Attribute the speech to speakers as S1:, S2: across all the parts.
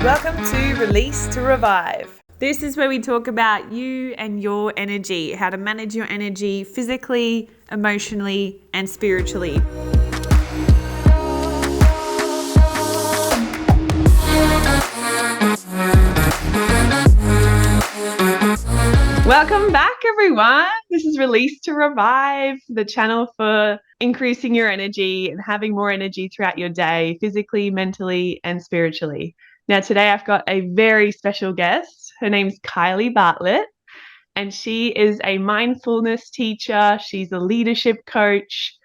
S1: Welcome to Release to Revive. This is where we talk about you and your energy, how to manage your energy physically, emotionally, and spiritually. Welcome back, everyone. This is Release to Revive, the channel for increasing your energy and having more energy throughout your day, physically, mentally, and spiritually. Now, today I've got a very special guest. Her name's Kylie Bartlett, and she is a mindfulness teacher. She's a leadership coach.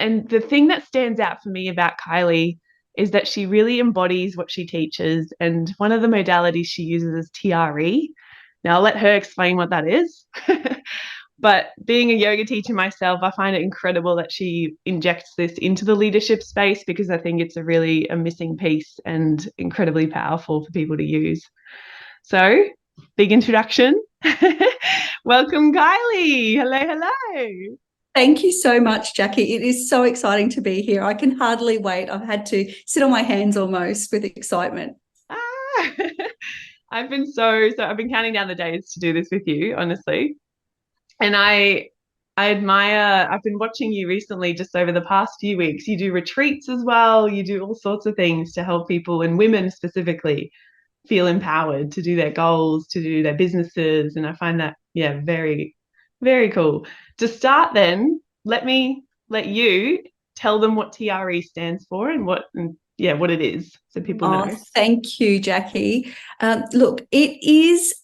S1: And the thing that stands out for me about Kylie is that she really embodies what she teaches. And one of the modalities she uses is TRE. Now, I'll let her explain what that is. But being a yoga teacher myself, I find it incredible that she injects this into the leadership space because I think it's a missing piece and incredibly powerful for people to use. So, big introduction. Welcome, Kylie. Hello, hello.
S2: Thank you so much, Jackie. It is so exciting to be here. I can hardly wait. I've had to sit on my hands almost with excitement.
S1: I've been I've been counting down the days to do this with you, honestly. And I admire, I've been watching you recently just over the past few weeks. You do retreats as well. You do all sorts of things to help people, and women specifically, feel empowered to do their goals, to do their businesses. And I find that, very, very cool. To start then, let you tell them what TRE stands for and what it is, so people know.
S2: Thank you, Jackie. Look, it is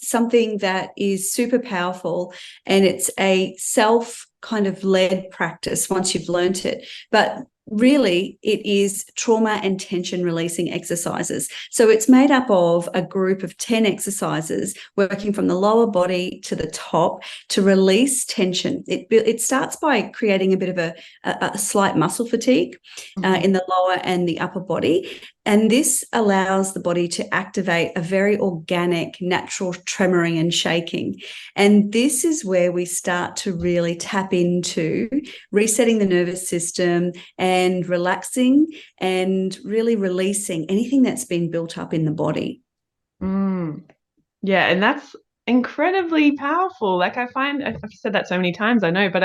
S2: something that is super powerful, and it's a self kind of led practice once you've learnt it. But really, it is trauma and tension releasing exercises. So it's made up of a group of 10 exercises working from the lower body to the top to release tension. It starts by creating a bit of a slight muscle fatigue in the lower and the upper body. And this allows the body to activate a very organic, natural tremoring and shaking. And this is where we start to really tap into resetting the nervous system and relaxing and really releasing anything that's been built up in the body.
S1: Yeah, and that's incredibly powerful. Like, I've said that so many times, I know, but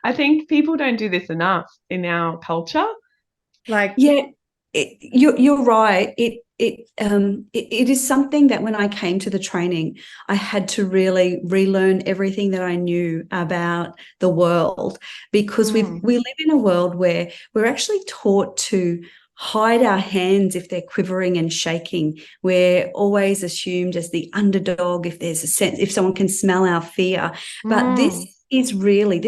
S1: I think people don't do this enough in our culture.
S2: You're right. It is something that when I came to the training, I had to really relearn everything that I knew about the world, because we live in a world where we're actually taught to hide our hands if they're quivering and shaking. We're always assumed as the underdog if someone can smell our fear. But this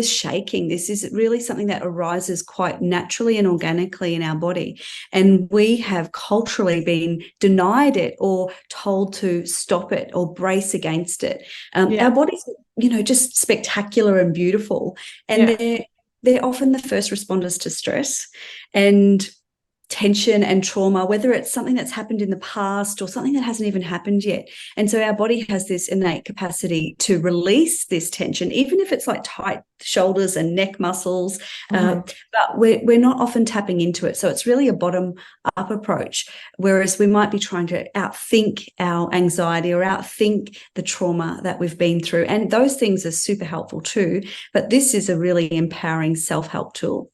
S2: shaking, this is really something that arises quite naturally and organically in our body. And we have culturally been denied it or told to stop it or brace against it. Our bodies, just spectacular and beautiful. And they're often the first responders to stress and tension and trauma, whether it's something that's happened in the past or something that hasn't even happened yet. And so our body has this innate capacity to release this tension, even if it's like tight shoulders and neck muscles, but we're not often tapping into it. So it's really a bottom-up approach, whereas we might be trying to outthink our anxiety or outthink the trauma that we've been through. And those things are super helpful too, but this is a really empowering self-help tool.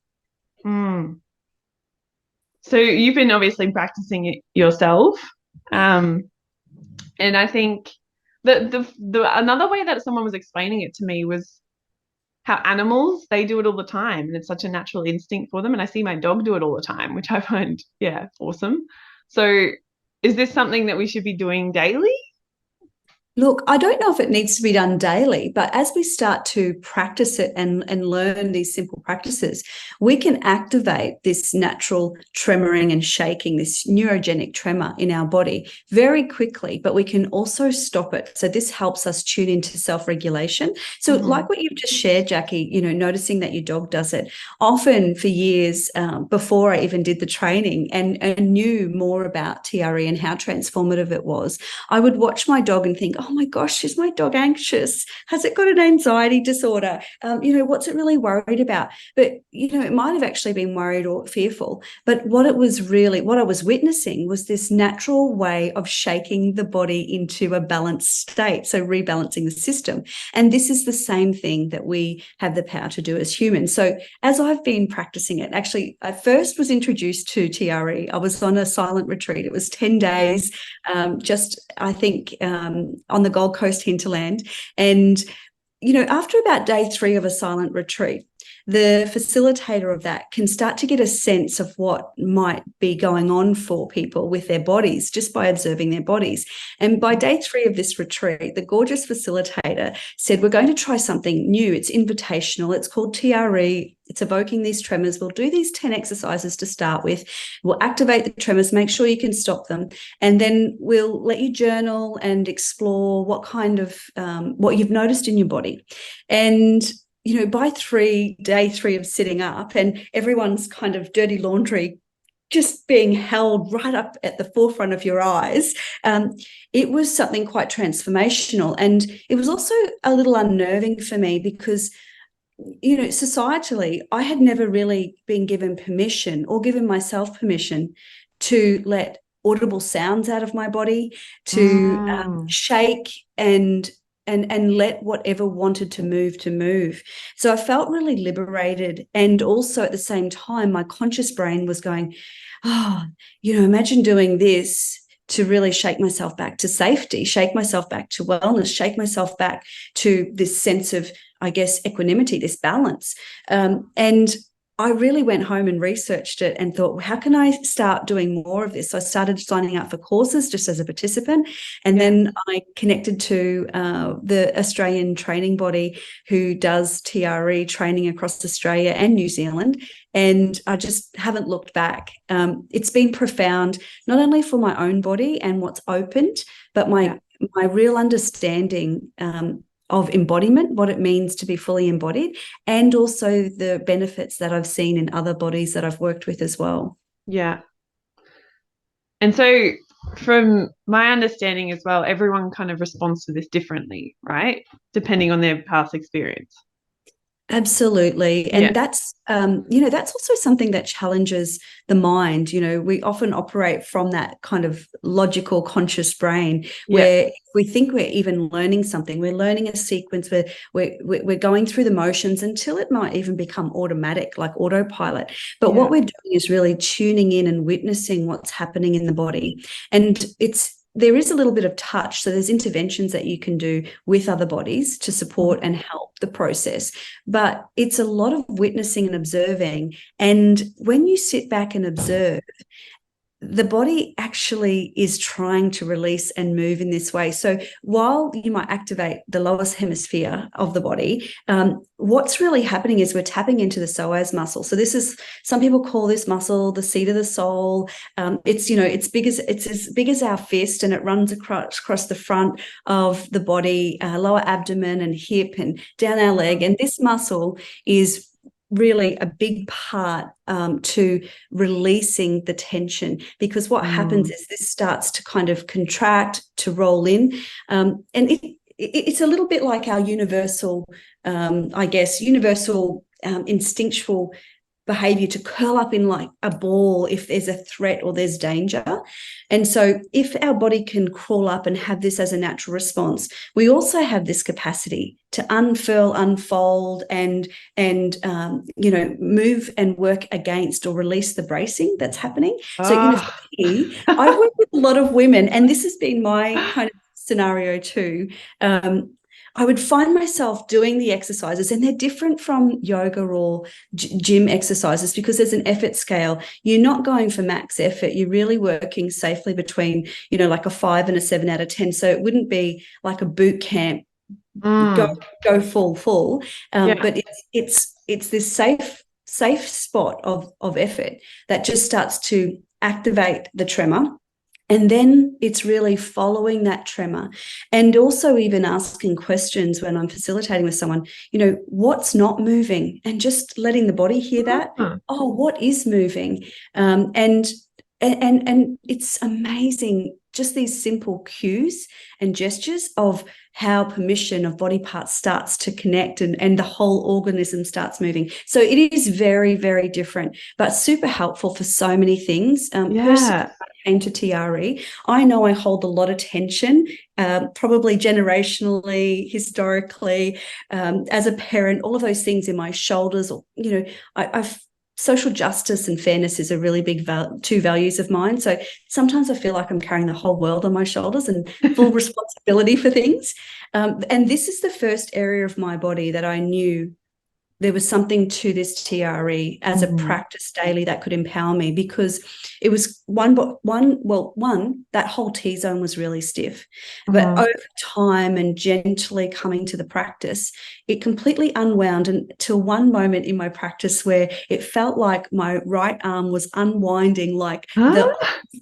S1: So you've been obviously practicing it yourself, and I think the another way that someone was explaining it to me was how animals, they do it all the time, and it's such a natural instinct for them. And I see my dog do it all the time, which I find awesome. So is this something that we should be doing daily?
S2: Look, I don't know if it needs to be done daily, but as we start to practice it and learn these simple practices, we can activate this natural tremoring and shaking, this neurogenic tremor in our body very quickly, but we can also stop it. So this helps us tune into self-regulation. So like what you've just shared, Jackie, noticing that your dog does it. Often for years before I even did the training and knew more about TRE and how transformative it was, I would watch my dog and think, oh oh my gosh, is my dog anxious? Has it got an anxiety disorder? What's it really worried about? But, it might have actually been worried or fearful. But what I was witnessing was this natural way of shaking the body into a balanced state. So rebalancing the system. And this is the same thing that we have the power to do as humans. So as I've been practicing it, actually, I first was introduced to TRE. I was on a silent retreat. It was 10 days, I think, on the Gold Coast hinterland. And, after about day 3 of a silent retreat, the facilitator of that can start to get a sense of what might be going on for people with their bodies just by observing their bodies. And by day 3 of this retreat, the gorgeous facilitator said, we're going to try something new. It's invitational. It's called TRE. It's evoking these tremors. We'll do these 10 exercises to start with. We'll activate the tremors, make sure you can stop them. And then we'll let you journal and explore what kind of, what you've noticed in your body. And by day 3 of sitting up and everyone's kind of dirty laundry just being held right up at the forefront of your eyes, it was something quite transformational. And it was also a little unnerving for me because, societally, I had never really been given permission or given myself permission to let audible sounds out of my body, to shake and let whatever wanted to move. So I felt really liberated. And also at the same time, my conscious brain was going, imagine doing this to really shake myself back to safety, shake myself back to wellness, shake myself back to this sense of, I guess, equanimity, this balance. And I really went home and researched it and thought, well, how can I start doing more of this? So I started signing up for courses just as a participant. And then I connected to the Australian training body who does TRE training across Australia and New Zealand. And I just haven't looked back. It's been profound, not only for my own body and what's opened, but my real understanding of embodiment, what it means to be fully embodied, and also the benefits that I've seen in other bodies that I've worked with as well.
S1: Yeah. And so from my understanding as well, everyone kind of responds to this differently, right? Depending on their past experience.
S2: Absolutely. And that's also something that challenges the mind. We often operate from that kind of logical, conscious brain where if we think we're even learning something, we're learning a sequence, we're going through the motions until it might even become automatic, like autopilot. But what we're doing is really tuning in and witnessing what's happening in the body. And there is a little bit of touch. So there's interventions that you can do with other bodies to support and help the process. But it's a lot of witnessing and observing. And when you sit back and observe, the body actually is trying to release and move in this way. So while you might activate the lowest hemisphere of the body, what's really happening is we're tapping into the psoas muscle. So some people call this muscle the seat of the soul. It's as big as our fist, and it runs across the front of the body, lower abdomen and hip and down our leg. And this muscle is really a big part to releasing the tension, because what happens is this starts to kind of contract, to roll in, and it's a little bit like our universal instinctual behavior to curl up in like a ball if there's a threat or there's danger. And so if our body can crawl up and have this as a natural response, we also have this capacity to unfurl, unfold, and move and work against or release the bracing that's happening. So I work with a lot of women, and this has been my kind of scenario too. I would find myself doing the exercises, and they're different from yoga or gym exercises because there's an effort scale. You're not going for max effort. You're really working safely between, like a 5 and a 7 out of 10. So it wouldn't be like a boot camp, go full. But it's this safe spot of effort that just starts to activate the tremor. And then it's really following that tremor, and also even asking questions when I'm facilitating with someone, what's not moving, and just letting the body hear that. Oh, what is moving? And it's amazing just these simple cues and gestures of how permission of body parts starts to connect, and the whole organism starts moving. So it is very, very different, but super helpful for so many things. Personally, when I came to TRE, I know I hold a lot of tension, probably generationally, historically, as a parent, all of those things in my shoulders. I've social justice and fairness is a really big two values of mine. So sometimes I feel like I'm carrying the whole world on my shoulders and full responsibility for things. And this is the first area of my body that I knew there was something to this TRE as a practice daily that could empower me, because it was one, that whole T-zone was really stiff. But over time and gently coming to the practice, it completely unwound until one moment in my practice where it felt like my right arm was unwinding like the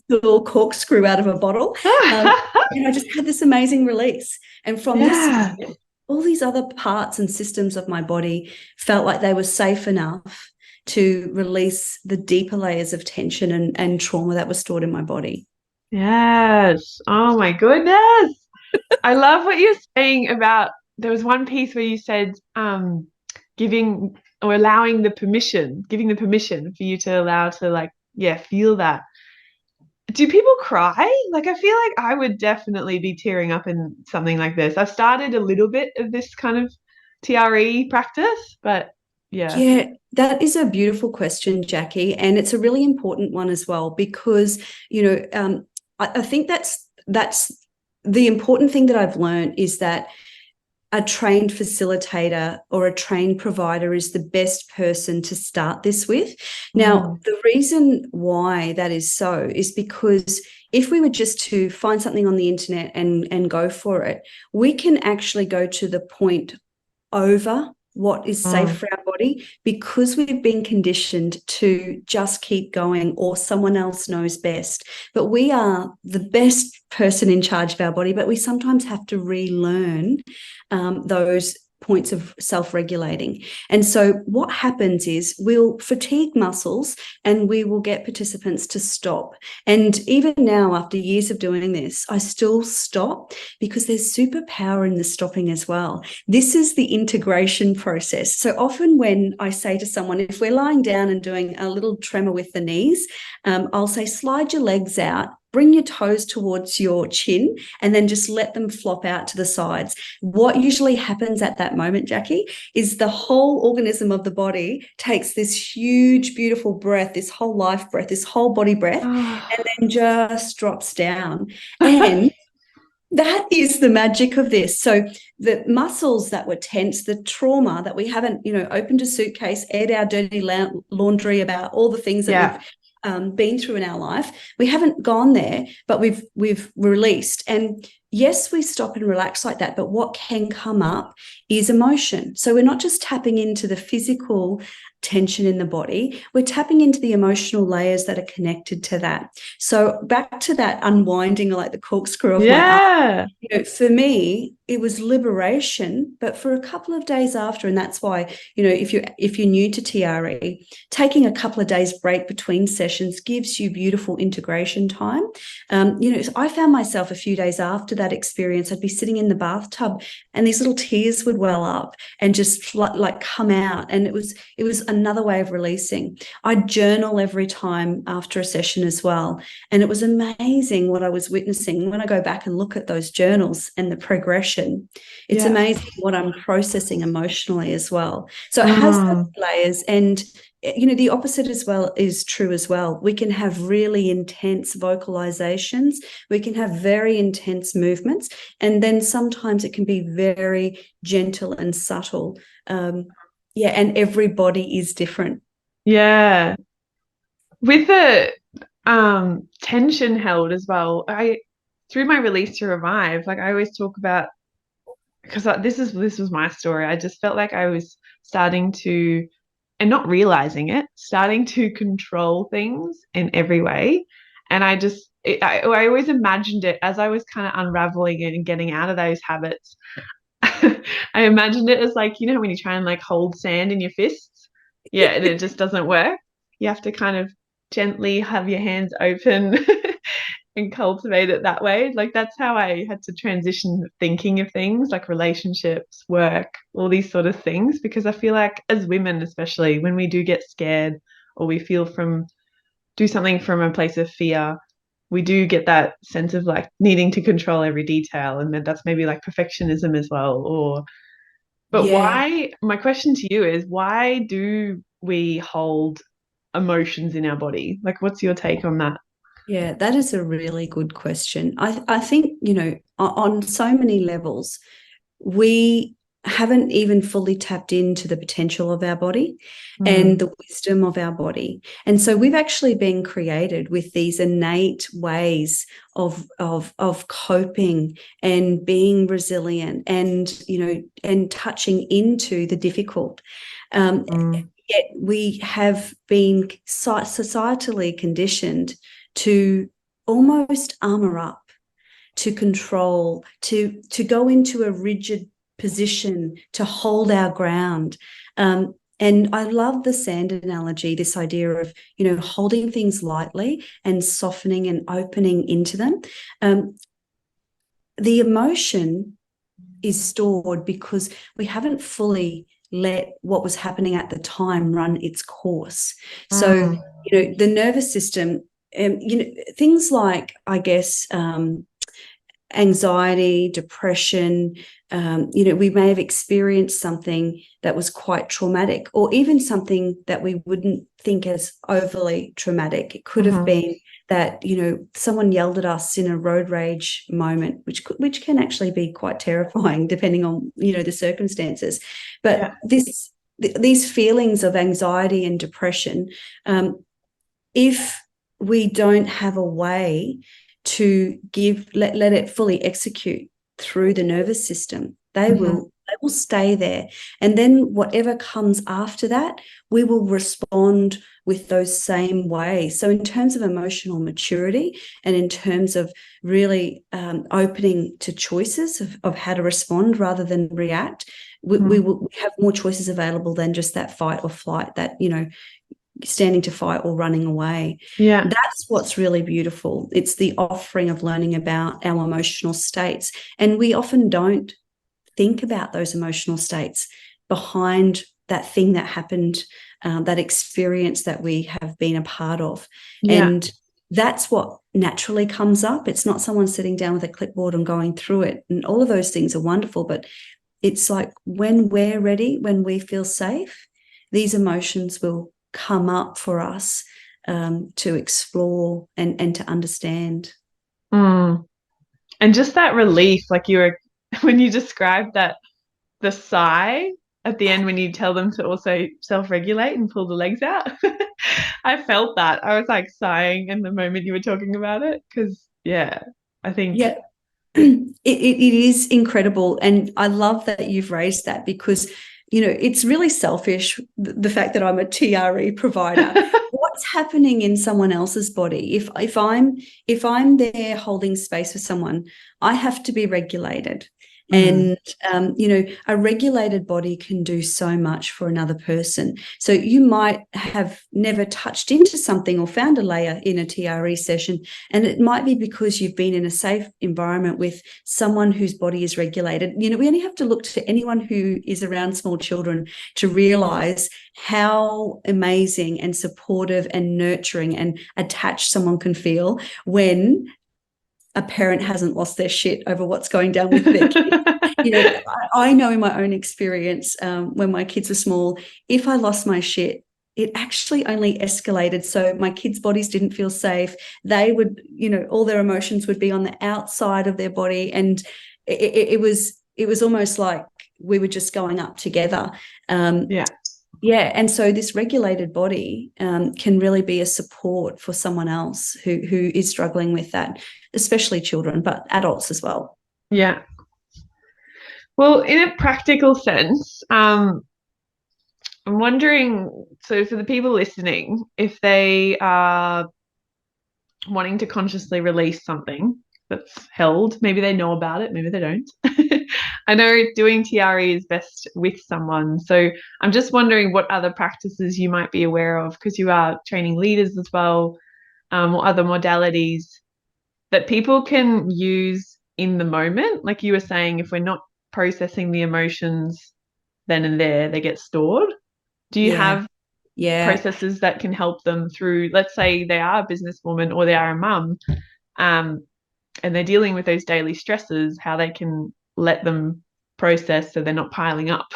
S2: little corkscrew out of a bottle. And I just had this amazing release. And from this moment, all these other parts and systems of my body felt like they were safe enough to release the deeper layers of tension and trauma that was stored in my body.
S1: Yes. Oh my goodness. I love what you're saying about, there was one piece where you said giving or allowing the permission, giving the permission for you to allow to feel that. Do people cry? Like, I feel like I would definitely be tearing up in something like this. I've started a little bit of this kind of TRE practice, but yeah.
S2: Yeah, that is a beautiful question, Jackie. And it's a really important one as well, because, I think that's the important thing that I've learned is that a trained facilitator or a trained provider is the best person to start this with. Now, the reason why that is so is because if we were just to find something on the internet and go for it, we can actually go to the point over what is safe for our body, because we've been conditioned to just keep going, or someone else knows best. But we are the best person in charge of our body, but we sometimes have to relearn those points of self-regulating. And so what happens is we'll fatigue muscles and we will get participants to stop. And even now, after years of doing this, I still stop, because there's superpower in the stopping as well. This is the integration process. So often when I say to someone, if we're lying down and doing a little tremor with the knees, I'll say, slide your legs out, bring your toes towards your chin, and then just let them flop out to the sides. What usually happens at that moment, Jackie, is the whole organism of the body takes this huge, beautiful breath, this whole life breath, this whole body breath, and then just drops down. And that is the magic of this. So the muscles that were tense, the trauma that we haven't, opened a suitcase, aired our dirty laundry about all the things that we've been through in our life, we haven't gone there, but we've released. And yes, we stop and relax like that, but what can come up is emotion. So we're not just tapping into the physical tension in the body, we're tapping into the emotional layers that are connected to that. So back to that unwinding, like the corkscrew of my arm, for me, it was liberation, but for a couple of days after. And that's why, if you're new to TRE, taking a couple of days break between sessions gives you beautiful integration time. I found myself a few days after that experience, I'd be sitting in the bathtub and these little tears would well up and just come out. And it was another way of releasing. I'd journal every time after a session as well. And it was amazing what I was witnessing when I go back and look at those journals and the progression. It's amazing what I'm processing emotionally as well. So it has those layers. And the opposite as well is true as well. We can have really intense vocalizations. We can have very intense movements. And then sometimes it can be very gentle and subtle. And everybody is different.
S1: Yeah. With the tension held as well, through my release to revive, I always talk about, because this was my story. I just felt like I was starting to, and not realizing it, starting to control things in every way. And I always imagined it as I was kind of unraveling it and getting out of those habits. I imagined it as when you try and hold sand in your fists. Yeah, and it just doesn't work. You have to kind of gently have your hands open and cultivate it that way. Like that's how I had to transition thinking of things like relationships, work, all these sort of things, because I feel like as women, especially when we do get scared or we feel do something from a place of fear, we do get that sense of like needing to control every detail. And then that's maybe like perfectionism as well. But
S2: Yeah.
S1: my question to you is, why do we hold emotions in our body? Like, what's your take on that?
S2: Yeah, that is a really good question. I think, on so many levels, we haven't even fully tapped into the potential of our body and
S1: Mm,
S2: the wisdom of our body. And so we've actually been created with these innate ways of coping and being resilient and, and touching into the difficult. Um,
S1: mm,
S2: Yet we have been societally conditioned to almost armor up, to control, to go into a rigid position, to hold our ground. And I love the sand analogy, this idea of, holding things lightly and softening and opening into them. The emotion is stored because we haven't fully let what was happening at the time run its course. So,
S1: mm,
S2: the nervous system, things like, I guess, anxiety, depression, we may have experienced something that was quite traumatic, or even something that we wouldn't think as overly traumatic. It could have
S1: mhm.
S2: been that, someone yelled at us in a road rage moment, which can actually be quite terrifying depending on, the circumstances. But
S1: Yeah.
S2: these feelings of anxiety and depression, if we don't have a way to let it fully execute through the nervous system, they
S1: Mhm.
S2: will stay there. And then whatever comes after that, we will respond with those same ways. So in terms of emotional maturity and in terms of really opening to choices of how to respond rather than react, we
S1: Mm.
S2: will have more choices available than just that fight or flight, that, standing to fight or running away.
S1: Yeah.
S2: That's what's really beautiful. It's the offering of learning about our emotional states. And we often don't think about those emotional states behind that thing that happened, that experience that we have been a part of.
S1: Yeah.
S2: And that's what naturally comes up. It's not someone sitting down with a clipboard and going through it. And all of those things are wonderful. But it's like when we're ready, when we feel safe, these emotions will come up for us, to explore and to understand.
S1: Mm. And just that relief, like you were, when you described that, the sigh at the end when you tell them to also self-regulate and pull the legs out. I felt that. I was like sighing in the moment you were talking about it because, yeah, I think.
S2: Yeah, it is incredible. And I love that you've raised that because, it's really selfish, the fact that I'm a TRE provider. What's happening in someone else's body? If I'm there holding space for someone, I have to be regulated.
S1: Mm,
S2: And a regulated body can do so much for another person. So you might have never touched into something or found a layer in a TRE session, and it might be because you've been in a safe environment with someone whose body is regulated. We only have to look to anyone who is around small children to realize how amazing and supportive and nurturing and attached someone can feel when a parent hasn't lost their shit over what's going down with their kid. I know in my own experience, when my kids were small, if I lost my shit, it actually only escalated. So my kids' bodies didn't feel safe. They would, all their emotions would be on the outside of their body. And it was almost like we were just going up together.
S1: yeah.
S2: Yeah. And so this regulated body, can really be a support for someone else who is struggling with that, especially children, but adults as well.
S1: Yeah. Well, in a practical sense, I'm wondering, so for the people listening, if they are wanting to consciously release something that's held. Maybe they know about it, maybe they don't. I know doing TRE is best with someone. So I'm just wondering what other practices you might be aware of because you are training leaders as well, or other modalities that people can use in the moment. Like you were saying, if we're not processing the emotions then and there, they get stored. Do you
S2: Yeah.
S1: have
S2: Yeah.
S1: processes that can help them through, let's say they are a businesswoman or they are a mum, um, and they're dealing with those daily stresses, how they can let them process so they're not piling up?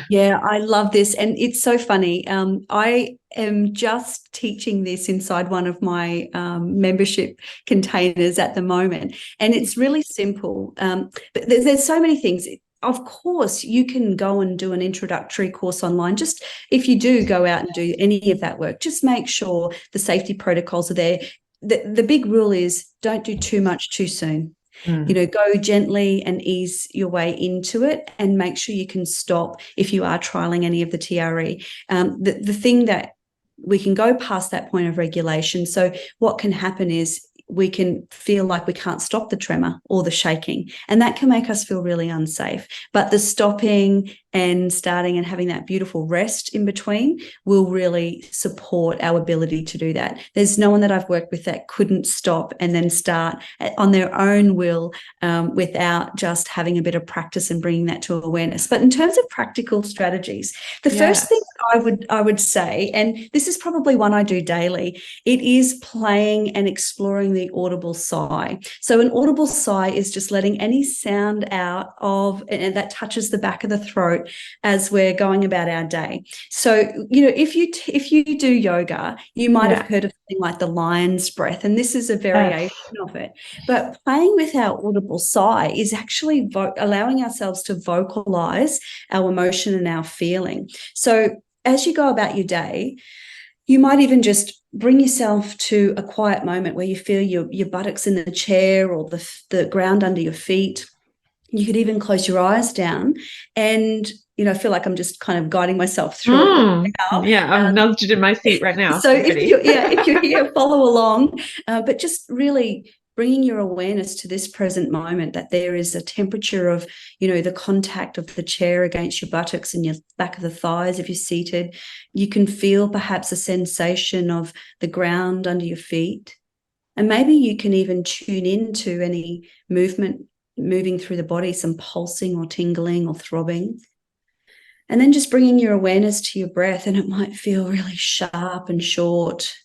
S2: Yeah, I love this. And it's so funny. I am just teaching this inside one of my membership containers at the moment. And it's really simple. But there's so many things. Of course, you can go and do an introductory course online. Just if you do go out and do any of that work, just make sure the safety protocols are there. The big rule is don't do too much too soon. Go gently and ease your way into it, and make sure you can stop if you are trialing any of the TRE. The thing that we can go past that point of regulation. So what can happen is we can feel like we can't stop the tremor or the shaking, and that can make us feel really unsafe. But the stopping and starting and having that beautiful rest in between will really support our ability to do that. There's no one that I've worked with that couldn't stop and then start on their own will, without just having a bit of practice and bringing that to awareness. But in terms of practical strategies, the first thing I would say, and this is probably one I do daily, it is playing and exploring the audible sigh. So an audible sigh is just letting any sound out of, and that touches the back of the throat as we're going about our day. So, if you do yoga, you might have heard of something like the lion's breath, and this is a variation of it. But playing with our audible sigh is actually allowing ourselves to vocalize our emotion and our feeling. So as you go about your day, you might even just bring yourself to a quiet moment where you feel your buttocks in the chair or the ground under your feet. You could even close your eyes down and, I feel like I'm just kind of guiding myself through it right now.
S1: Yeah, I'm nudged in my seat right now.
S2: So if you're here, follow along, but just really bringing your awareness to this present moment, that there is a temperature of, the contact of the chair against your buttocks and your back of the thighs if you're seated. You can feel perhaps a sensation of the ground under your feet. And maybe you can even tune into any movement moving through the body, some pulsing or tingling or throbbing. And then just bringing your awareness to your breath, and it might feel really sharp and short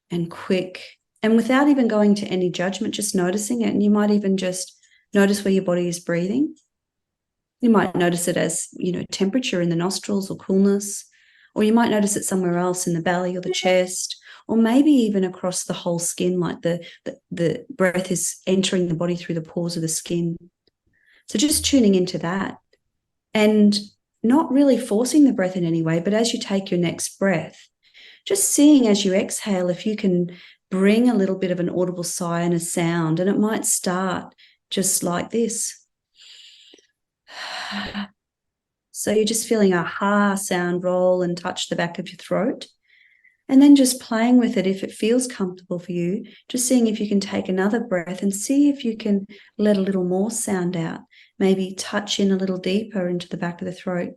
S2: and quick. And without even going to any judgment, just noticing it. And you might even just notice where your body is breathing. You might notice it as, temperature in the nostrils or coolness, or you might notice it somewhere else in the belly or the chest, or maybe even across the whole skin, like the breath is entering the body through the pores of the skin. So just tuning into that and not really forcing the breath in any way, but as you take your next breath, just seeing as you exhale if you can bring a little bit of an audible sigh and a sound, and it might start just like this. So you're just feeling a ha sound roll and touch the back of your throat. And then just playing with it if it feels comfortable for you, just seeing if you can take another breath and see if you can let a little more sound out, maybe touch in a little deeper into the back of the throat.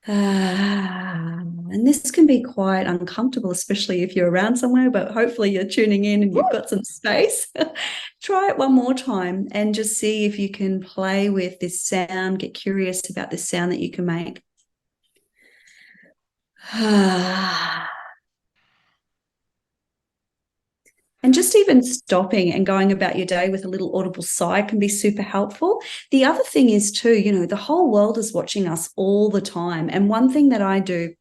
S2: And this can be quite uncomfortable, especially if you're around somewhere, but hopefully you're tuning in and you've got some space. Try it one more time and just see if you can play with this sound, get curious about this sound that you can make. And just even stopping and going about your day with a little audible sigh can be super helpful. The other thing is too, the whole world is watching us all the time. And one thing that I do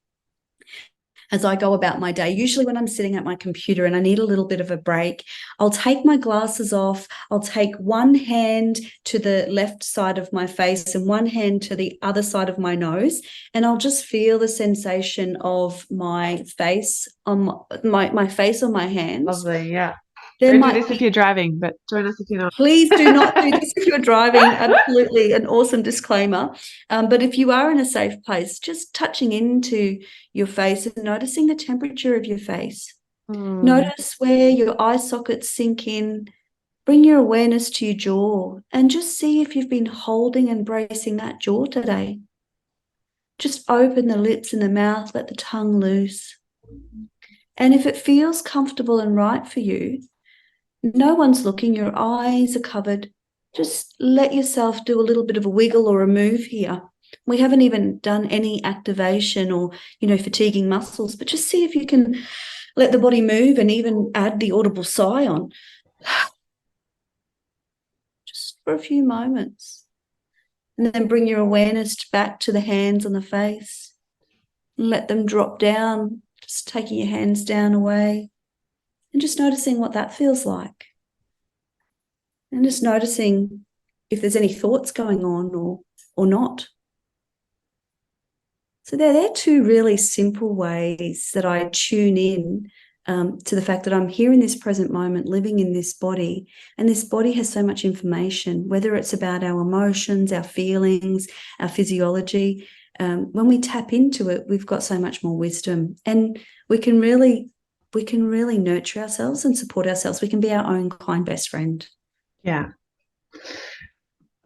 S2: as I go about my day, usually when I'm sitting at my computer and I need a little bit of a break, I'll take my glasses off. I'll take one hand to the left side of my face and one hand to the other side of my nose, and I'll just feel the sensation of my face on my face on my hands.
S1: Lovely, yeah.
S2: There
S1: Don't
S2: might
S1: do this if you're driving, but join us if you're not.
S2: Please do not do this if you're driving. Absolutely an awesome disclaimer. But if you are in a safe place, just touching into your face and noticing the temperature of your face. Notice where your eye sockets sink in. Bring your awareness to your jaw and just see if you've been holding and bracing that jaw today. Just open the lips and the mouth, let the tongue loose. And if it feels comfortable and right for you, No one's looking. Your eyes are covered. Just let yourself do a little bit of a wiggle or a move here. We haven't even done any activation or, fatiguing muscles, but just see if you can let the body move and even add the audible sigh on just for a few moments. And then bring your awareness back to the hands on the face. Let them drop down, just taking your hands down away and just noticing what that feels like. And just noticing if there's any thoughts going on or not. So they're two really simple ways that I tune in to the fact that I'm here in this present moment, living in this body, and this body has so much information, whether it's about our emotions, our feelings, our physiology. When we tap into it, we've got so much more wisdom, and we can really nurture ourselves and support ourselves. We can be our own kind best friend.
S1: Yeah.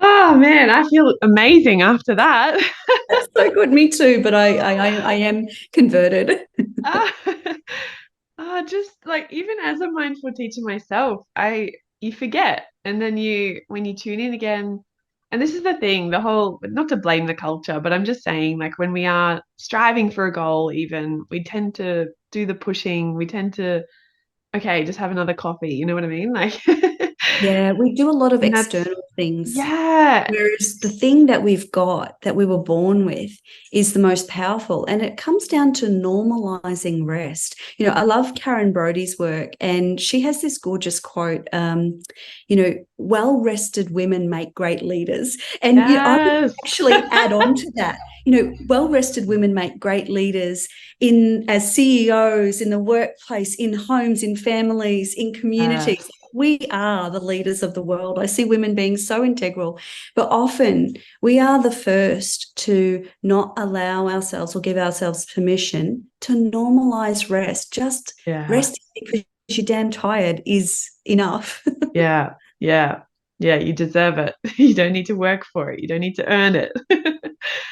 S1: Oh man, I feel amazing after that.
S2: That's so good. Me too, but I am converted.
S1: Just like even as a mindful teacher myself, you forget, and then when you tune in again, and this is the thing, the whole, not to blame the culture, but I'm just saying, like when we are striving for a goal, even we tend to do the pushing, we tend to, okay, just have another coffee, you know what I mean? Like,
S2: Yeah, we do a lot of
S1: and that's,
S2: external things.
S1: yeah,
S2: Whereas the thing that we've got, that we were born with, is the most powerful. And it comes down to normalizing rest. I love Karen Brody's work, and she has this gorgeous quote, well-rested women make great leaders. And I would
S1: yes.
S2: actually add on to that. Well-rested women make great leaders as CEOs, in the workplace, in homes, in families, in communities. We are the leaders of the world. I see women being so integral, but often we are the first to not allow ourselves or give ourselves permission to normalize rest. Just resting because you're damn tired is enough.
S1: Yeah. You deserve it. You don't need to work for it. You don't need to earn it.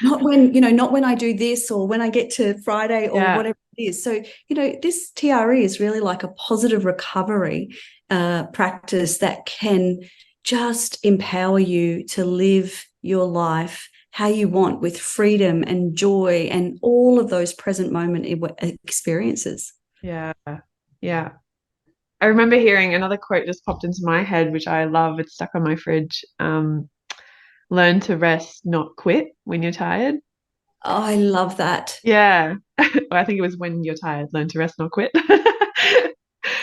S2: Not when I do this or when I get to Friday or whatever it is. So, this TRE is really like a positive recovery practice that can just empower you to live your life how you want, with freedom and joy and all of those present moment experiences.
S1: Yeah. I remember hearing another quote just popped into my head, which I love. It's stuck on my fridge. Learn to rest, not quit when you're tired.
S2: Oh, I love that.
S1: Yeah. I think it was when you're tired, learn to rest, not quit.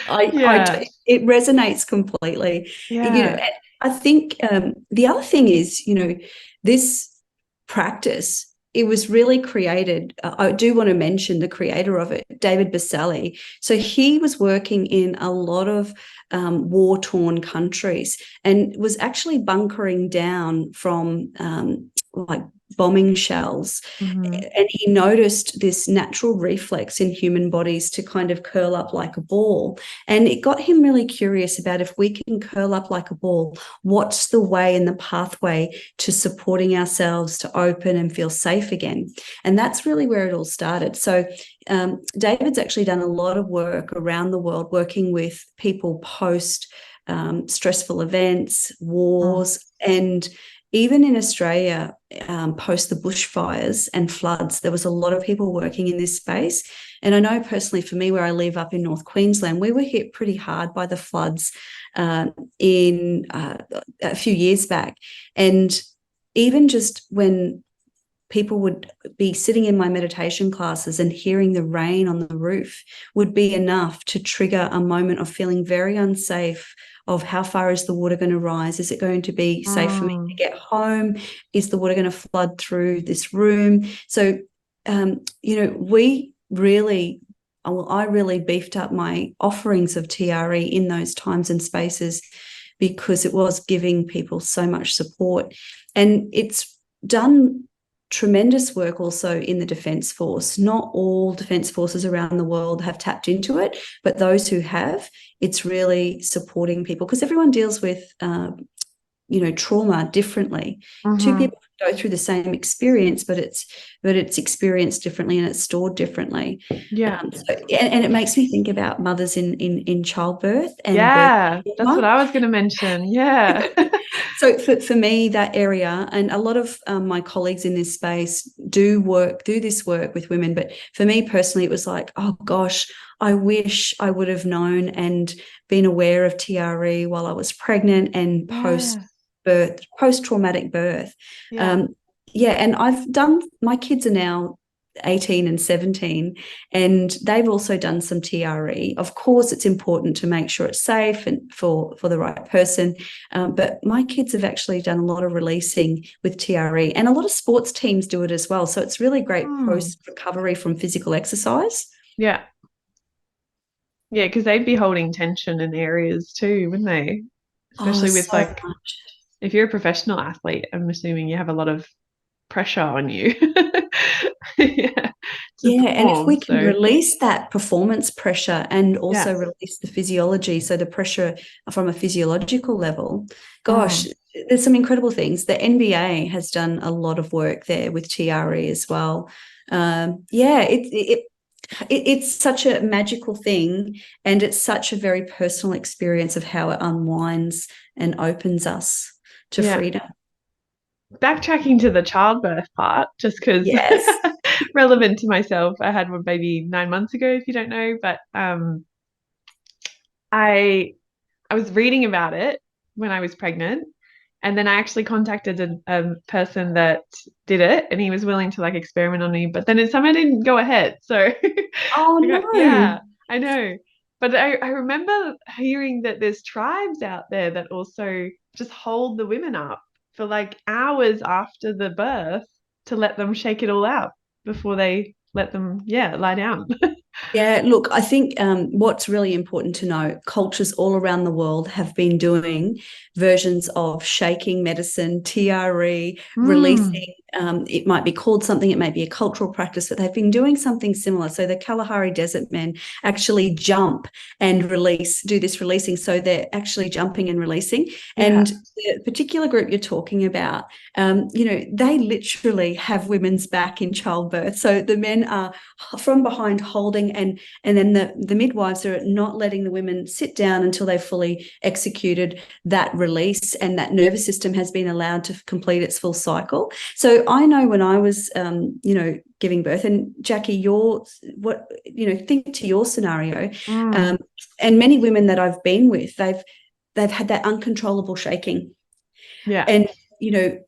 S2: It resonates completely.
S1: Yeah.
S2: I think the other thing is, this practice, it was really created. I do want to mention the creator of it, David Baselli. So he was working in a lot of war-torn countries and was actually bunkering down from like bombing shells.
S1: Mm-hmm.
S2: And he noticed this natural reflex in human bodies to kind of curl up like a ball. And it got him really curious about, if we can curl up like a ball, what's the way and the pathway to supporting ourselves to open and feel safe again? And that's really where it all started. So David's actually done a lot of work around the world working with people post stressful events, wars, and even in Australia, post the bushfires and floods, there was a lot of people working in this space. And I know personally for me, where I live up in North Queensland, we were hit pretty hard by the floods in a few years back. And even just when people would be sitting in my meditation classes and hearing the rain on the roof would be enough to trigger a moment of feeling very unsafe, of how far is the water going to rise? Is it going to be safe for me to get home? Is the water going to flood through this room? So, I really beefed up my offerings of TRE in those times and spaces, because it was giving people so much support. And it's done tremendous work also in the Defence Force. Not all Defence Forces around the world have tapped into it, but those who have, it's really supporting people, because everyone deals with trauma differently.
S1: Mm-hmm.
S2: Two people go through the same experience, but it's experienced differently and it's stored differently.
S1: Yeah.
S2: And it makes me think about mothers in childbirth and birth
S1: Yeah. That's what
S2: trauma.
S1: I was going to mention. Yeah.
S2: So for me, that area, and a lot of my colleagues in this space do this work with women. But for me personally, it was like, oh gosh, I wish I would have known and been aware of TRE while I was pregnant and
S1: Yeah.
S2: post-birth, post-traumatic birth.
S1: Yeah.
S2: Um, yeah, and my kids are now 18 and 17, and they've also done some TRE. Of course, it's important to make sure it's safe and for the right person. But my kids have actually done a lot of releasing with TRE, and a lot of sports teams do it as well. So it's really great
S1: Mm.
S2: post recovery from physical exercise.
S1: Yeah. Yeah, because they'd be holding tension in areas too, wouldn't they?
S2: Oh,
S1: Especially with
S2: so
S1: like,
S2: much.
S1: if you're a professional athlete, I'm assuming you have a lot of pressure on you. Yeah, to
S2: Yeah, and if
S1: perform.
S2: we can
S1: So,
S2: release that performance pressure and
S1: yeah.
S2: also release the physiology, so the pressure from a physiological level, gosh,
S1: Mm.
S2: there's some incredible things. The NBA has done a lot of work there with TRE as well. Yeah, it's such a magical thing, and it's such a very personal experience of how it unwinds and opens us to
S1: Yeah.
S2: freedom.
S1: Backtracking to the childbirth part, just because
S2: Yes.
S1: relevant to myself. I had one baby 9 months ago, if you don't know, but I I was reading about it when I was pregnant, and then I actually contacted a person that did it, and he was willing to like experiment on me. But then it somehow didn't go ahead. So
S2: Oh
S1: I got,
S2: no.
S1: yeah, I know. But I remember hearing that there's tribes out there that also just hold the women up for like hours after the birth to let them shake it all out before they let them, yeah, lie down.
S2: Yeah, look, I think what's really important to know, cultures all around the world have been doing versions of shaking medicine, TRE,
S1: Mm,
S2: releasing. It might be called something, it may be a cultural practice, but they've been doing something similar. So the Kalahari Desert men actually jump and do this releasing. So they're actually jumping and releasing.
S1: yeah,
S2: And the particular group you're talking about, they literally have women's back in childbirth. So the men are from behind holding, and then the midwives are not letting the women sit down until they've fully executed that release and that nervous system has been allowed to complete its full cycle. So I know when I was giving birth, and Jackie, think to your scenario,
S1: mm,
S2: and many women that I've been with, they've had that uncontrollable shaking.
S1: yeah,
S2: And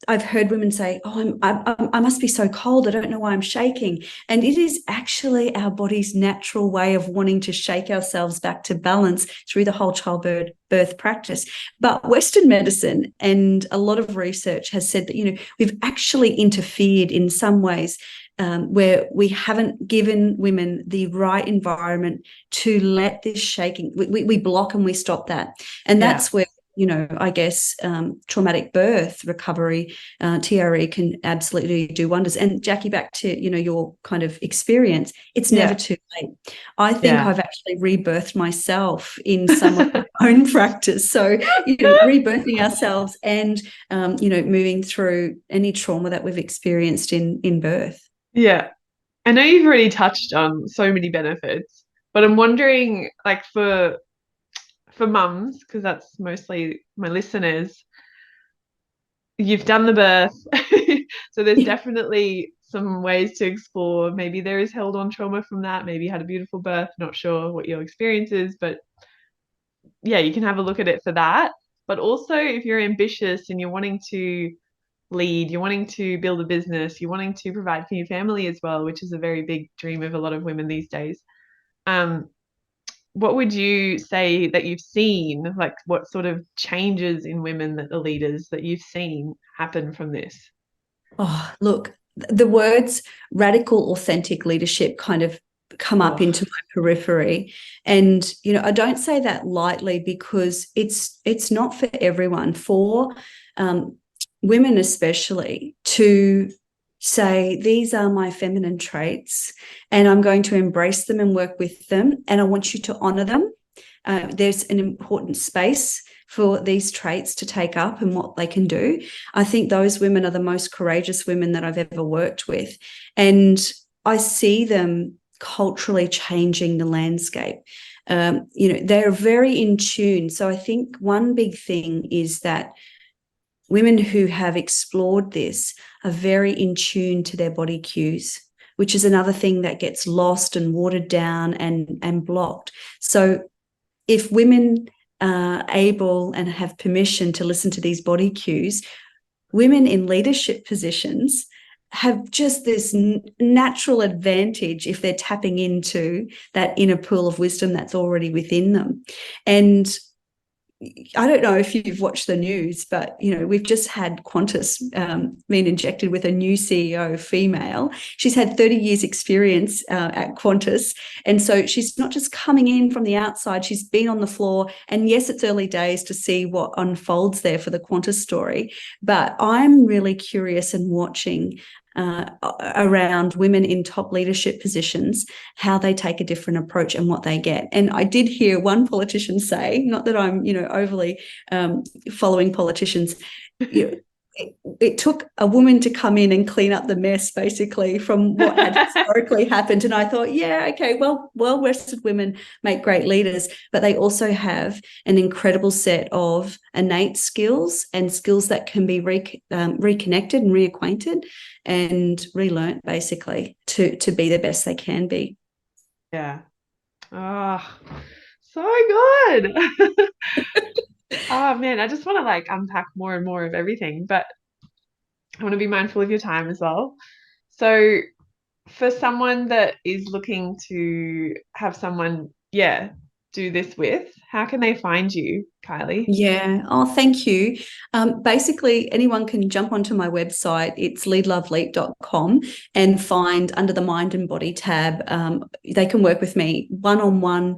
S2: I've heard women say, "Oh, I must be so cold. I don't know why I'm shaking." And it is actually our body's natural way of wanting to shake ourselves back to balance through the whole childbirth practice. But Western medicine and a lot of research has said that we've actually interfered in some ways. Where we haven't given women the right environment to let this shaking, we block and we stop that. And
S1: yeah,
S2: that's where I guess traumatic birth recovery, TRE can absolutely do wonders. And Jackie, back to your kind of experience, it's never
S1: yeah,
S2: too late. I think
S1: yeah.
S2: I've actually rebirthed myself in some of my own practice. So rebirthing ourselves and moving through any trauma that we've experienced in birth.
S1: Yeah. I know you've already touched on so many benefits, but I'm wondering, like for mums, because that's mostly my listeners, you've done the birth. So there's definitely some ways to explore. Maybe there is held on trauma from that. Maybe you had a beautiful birth. Not sure what your experience is, but yeah, you can have a look at it for that. But also, if you're ambitious and you're wanting to lead, you're wanting to build a business, you're wanting to provide for your family as well, which is a very big dream of a lot of women these days. Um, what would you say that you've seen? Like, what sort of changes in women that are leaders that you've seen happen from this?
S2: Oh, look, the words radical authentic leadership kind of come up
S1: Oh,
S2: into my periphery. And, I don't say that lightly because it's not for everyone, for um, women especially, to say, these are my feminine traits, and I'm going to embrace them and work with them. And I want you to honor them. There's an important space for these traits to take up and what they can do, I think those women are the most courageous women that I've ever worked with. And I see them culturally changing the landscape. They're very in tune. So I think one big thing is that women who have explored this are very in tune to their body cues, which is another thing that gets lost and watered down and blocked. So if women are able and have permission to listen to these body cues, women in leadership positions have just this natural advantage if they're tapping into that inner pool of wisdom that's already within them. And I don't know if you've watched the news, but we've just had Qantas being injected with a new CEO, female. She's had 30 years experience at Qantas, and so she's not just coming in from the outside. She's been on the floor, and yes, it's early days to see what unfolds there for the Qantas story. But I'm really curious and watching around women in top leadership positions, how they take a different approach and what they get. And I did hear one politician say, not that I'm, overly following politicians, it took a woman to come in and clean up the mess, basically, from what had historically happened. And I thought, yeah, okay, well-rested women make great leaders, but they also have an incredible set of innate skills and skills that can be reconnected and reacquainted and relearnt, basically, to be the best they can be.
S1: Yeah. Oh, so good. Oh man, I just want to unpack more and more of everything, but I want to be mindful of your time as well. So for someone that is looking to have someone, do this with, how can they find you, Kylie?
S2: Yeah. Oh, thank you. Basically, anyone can jump onto my website. It's leadloveleap.com and find under the Mind and Body tab, they can work with me one-on-one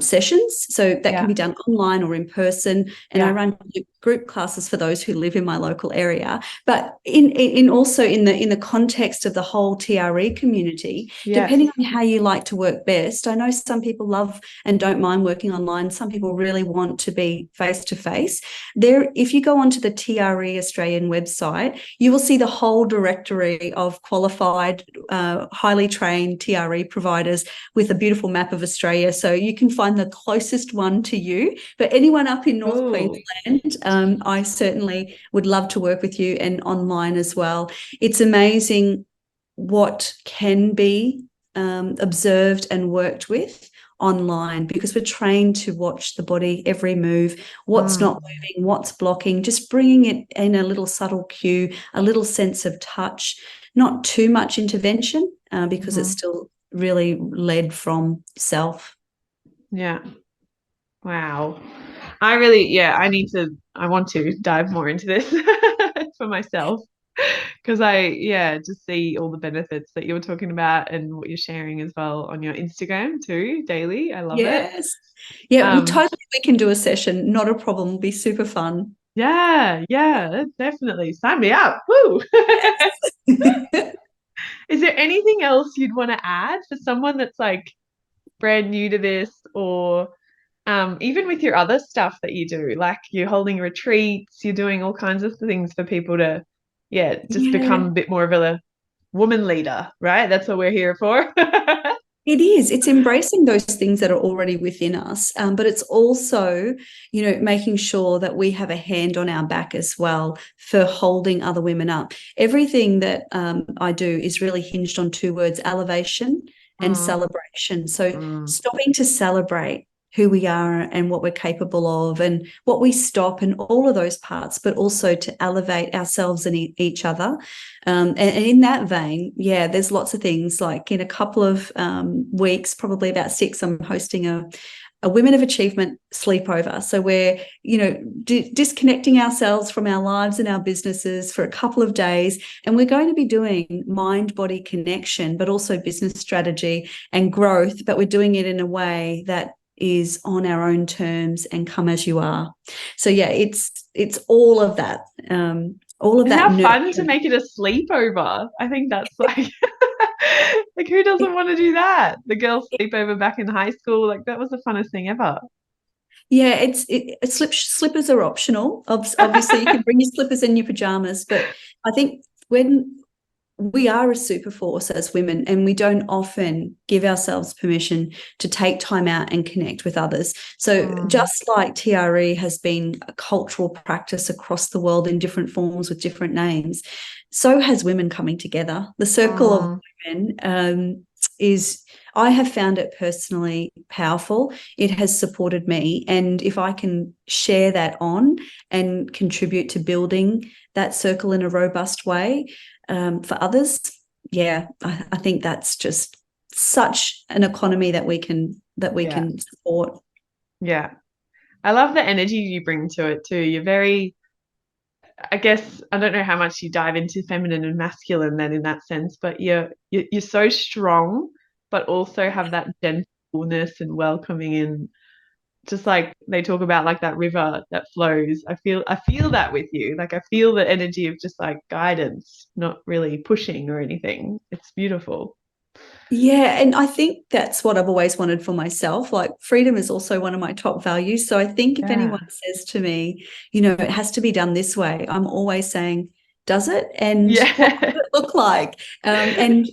S2: sessions. So that can be done online or in person. And I run group classes for those who live in my local area. But in also in the context of the whole TRE community, depending on how you like to work best. I know some people love and don't mind working online. Some people really want to be face-to-face. There, if you go onto the TRE Australian website, you will see the whole directory of qualified, highly trained TRE providers with a beautiful map of Australia. So you can find the closest one to you. But anyone up in North Queensland, I certainly would love to work with you, and online as well. It's amazing what can be observed and worked with online, because we're trained to watch the body, every move, what's not moving, what's blocking, just bringing it in a little subtle cue, a little sense of touch, not too much intervention, because it's still really led from self.
S1: Yeah. Wow. I want to dive more into this for myself, because I just see all the benefits that you're talking about and what you're sharing as well on your Instagram too, daily. I love it.
S2: Yeah, well, totally, we can do a session. Not a problem. It'll be super fun.
S1: Yeah, definitely. Sign me up. Woo! Is there anything else you'd want to add for someone that's brand new to this, or even with your other stuff that you do, like you're holding retreats, you're doing all kinds of things for people to, just become a bit more of a woman leader, right? That's what we're here for.
S2: It is. It's embracing those things that are already within us, but it's also, making sure that we have a hand on our back as well for holding other women up. Everything that I do is really hinged on two words: elevation and celebration. So stopping to celebrate who we are and what we're capable of and what we stop and all of those parts, but also to elevate ourselves and each other. And in that vein, there's lots of things. Like in a couple of weeks, probably about 6, I'm hosting a Women of Achievement sleepover. So we're, disconnecting ourselves from our lives and our businesses for a couple of days. And we're going to be doing mind-body connection, but also business strategy and growth. But we're doing it in a way that is on our own terms and come as you are. So it's all of that. All of that.
S1: How fun to make it a sleepover. I think that's like who doesn't want to do that? The girls sleepover back in high school, that was the funnest thing ever.
S2: Yeah, slippers are optional. Obviously, you can bring your slippers and your pajamas, but I think when we are a super force as women, and we don't often give ourselves permission to take time out and connect with others. So just like TRE has been a cultural practice across the world in different forms with different names, so has women coming together. The circle of women is, I have found it personally powerful. It has supported me. And if I can share that on and contribute to building that circle in a robust way, for others, yeah, I think that's just such an economy that we can support.
S1: Yeah. I love the energy you bring to it too. You're very, I guess, I don't know how much you dive into feminine and masculine then in that sense, but you're so strong, but also have that gentleness and welcoming, and just like they talk about, like that river that flows. I feel that with you. Like I feel the energy of just like guidance, not really pushing or anything. It's beautiful.
S2: Yeah, and I think that's what I've always wanted for myself. Like freedom is also one of my top values. So I think if
S1: Yeah.
S2: anyone says to me, it has to be done this way, I'm always saying, does it? And what
S1: Yeah.
S2: could it look like? And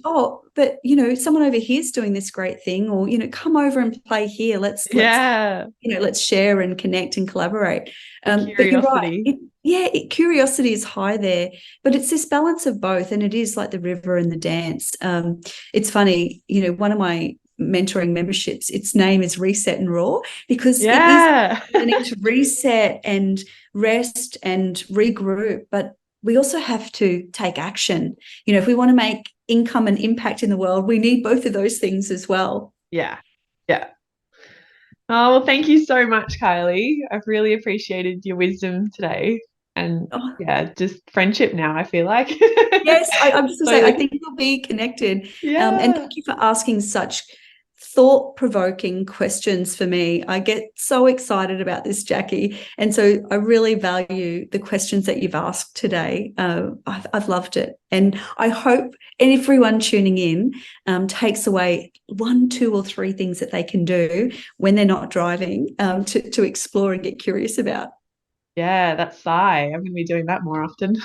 S2: but someone over here is doing this great thing, or come over and play here.
S1: Yeah.
S2: Let's share and connect and collaborate.
S1: The
S2: But you're right.
S1: curiosity.
S2: Curiosity is high there, but it's this balance of both, and it is like the river and the dance. It's funny, one of my mentoring memberships, its name is Reset and Raw, because it is
S1: Yeah.
S2: learning to reset and rest and regroup, but we also have to take action. If we want to make income and impact in the world, we need both of those things as well.
S1: Yeah. Yeah. Oh, well, thank you so much, Kylie. I've really appreciated your wisdom today. And
S2: Oh,
S1: yeah, just friendship now, I feel like.
S2: yes, I'm just going to say, I
S1: Slowly.
S2: think we'll be connected. And
S1: Yeah.
S2: thank you for asking such thought-provoking questions for me. I get so excited about this, Jackie. And so I really value the questions that you've asked today. I've loved it. And I hope everyone tuning in takes away 1, 2, or 3 things that they can do when they're not driving, to explore and get curious about.
S1: Yeah, that's sigh. I'm going to be doing that more often.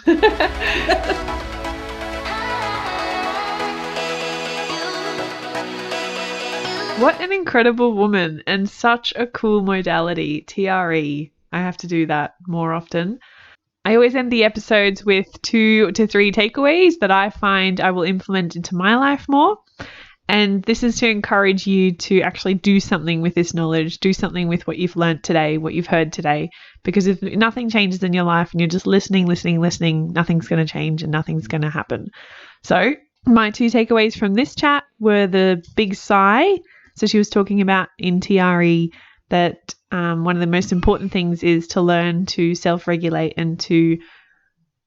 S1: What an incredible woman, and such a cool modality, TRE. I have to do that more often. I always end the episodes with 2 to 3 takeaways that I find I will implement into my life more. And this is to encourage you to actually do something with this knowledge, do something with what you've learned today, what you've heard today. Because if nothing changes in your life and you're just listening, nothing's going to change and nothing's going to happen. So my 2 takeaways from this chat were the big sigh. So she was talking about in TRE that one of the most important things is to learn to self-regulate and to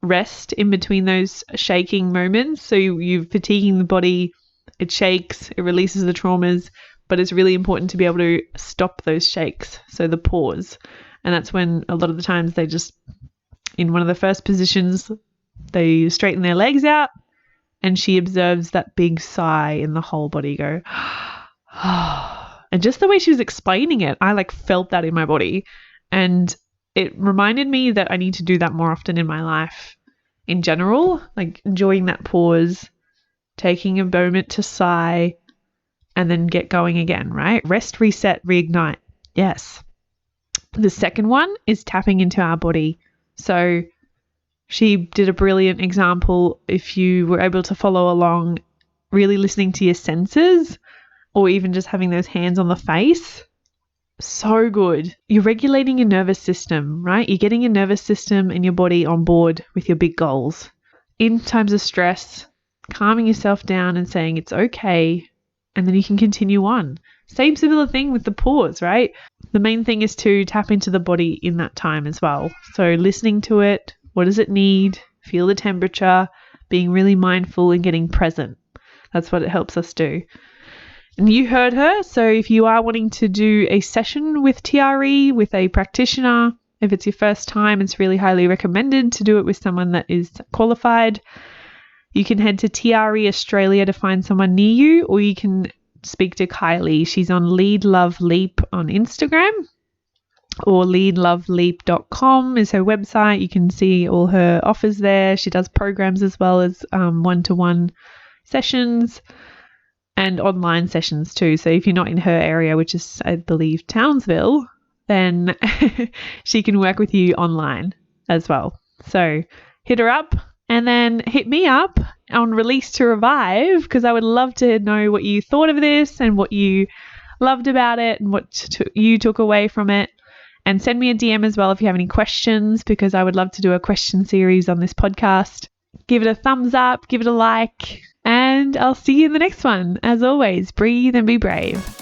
S1: rest in between those shaking moments. So you're fatiguing the body, it shakes, it releases the traumas, but it's really important to be able to stop those shakes. So the pause. And that's when a lot of the times they just, in one of the first positions, they straighten their legs out, and she observes that big sigh in the whole body go, and just the way she was explaining it, I like felt that in my body. And it reminded me that I need to do that more often in my life in general, like enjoying that pause, taking a moment to sigh, and then get going again, right? Rest, reset, reignite. Yes. The second one is tapping into our body. So she did a brilliant example. If you were able to follow along, really listening to your senses, or even just having those hands on the face, so good. You're regulating your nervous system, right? You're getting your nervous system and your body on board with your big goals. In times of stress, calming yourself down and saying it's okay, and then you can continue on. Same similar thing with the pause, right? The main thing is to tap into the body in that time as well. So listening to it, what does it need? Feel the temperature, being really mindful and getting present. That's what it helps us do. And you heard her, so if you are wanting to do a session with TRE, with a practitioner, if it's your first time, it's really highly recommended to do it with someone that is qualified. You can head to TRE Australia to find someone near you, or you can speak to Kylie. She's on Lead Love Leap on Instagram. or leadloveleap.com is her website. You can see all her offers there. She does programs as well as one-to-one sessions and online sessions too. So if you're not in her area, which is, I believe, Townsville, then she can work with you online as well. So hit her up and then hit me up on Release to Revive, because I would love to know what you thought of this and what you loved about it and what you took away from it. And send me a DM as well if you have any questions, because I would love to do a question series on this podcast. Give it a thumbs up, give it a like, and I'll see you in the next one. As always, breathe and be brave.